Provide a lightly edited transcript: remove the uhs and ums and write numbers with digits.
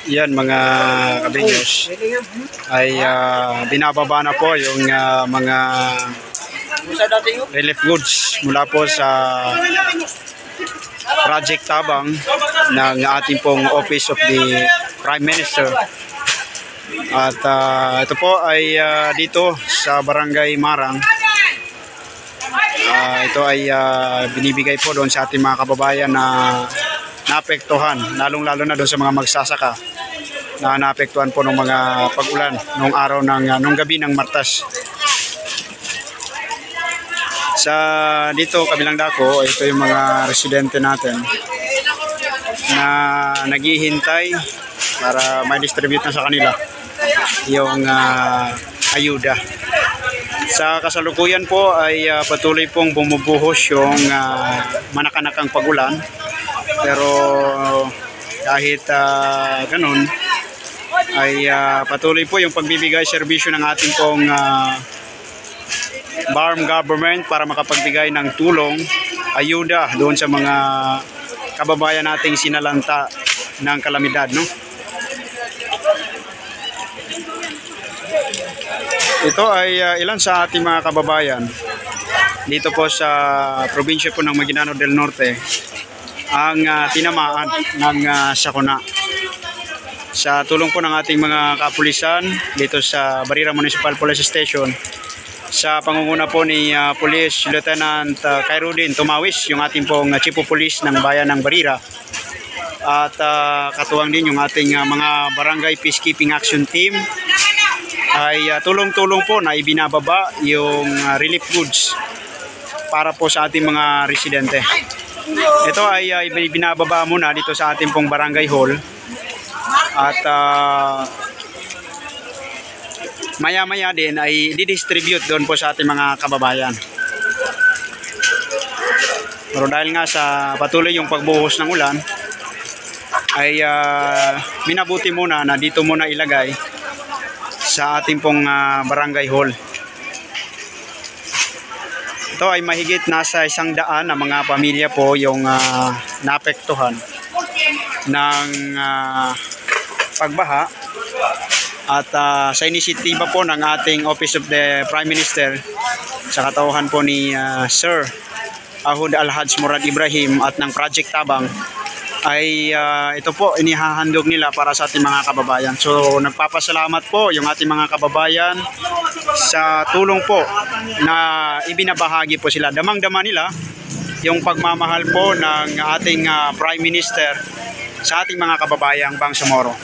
Yan mga kabinyos ay binababa na po yung mga relief goods mula po sa Project Tabang ng ating pong Office of the Prime Minister. At ito po ay dito sa Barangay Marang. Ito ay binibigay po doon sa ating mga kababayan na naapektuhan, lalong-lalo na doon sa mga magsasaka na naapektuhan po ng mga pag-ulan nung araw nung gabi ng Martes. Sa dito kabilang dako, ito yung mga residente natin na naghihintay para may distribute na sa kanila yung ayuda. Sa kasalukuyan po ay patuloy pong bumubuhos yung manakanakang pag-ulan, pero kahit ganun ay patuloy po yung pagbibigay serbisyo ng ating pong BARM government para makapagbigay ng tulong, ayuda doon sa mga kababayan nating sinalanta ng kalamidad, no? Ito ay ilan sa ating mga kababayan dito po sa probinsya po ng Maguindanao del Norte ang tinamaan ng sakuna. Sa tulong po ng ating mga kapulisan dito sa Barira Municipal Police Station, sa pangunguna po ni Police Lieutenant Khairudin Tumawis, yung ating pong Chief of Police ng bayan ng Barira, at katuwang din yung ating mga Barangay Peacekeeping Action Team, ay tulong-tulong po na ibinababa yung relief goods para po sa ating mga residente. Ito ay ibinababa muna dito sa ating pong barangay hall, at maya-maya din ay didistribute doon po sa ating mga kababayan. Pero dahil nga sa patuloy yung pagbuhos ng ulan, ay minabuti muna na dito muna ilagay sa ating pong barangay hall. Ito ay mahigit nasa 100 na mga pamilya po yung naapektuhan ng pagbaha. At sa inisitiba po ng ating Office of the Prime Minister, sa katauhan po ni Sir Ahud Al-Haj Murad Ibrahim at ng Project Tabang, ay ito po inihahandog nila para sa ating mga kababayan. So nagpapasalamat po yung ating mga kababayan sa tulong po na ibinabahagi po sila. Damang-dama nila yung pagmamahal po ng ating Prime Minister sa ating mga kababayang Bangsamoro.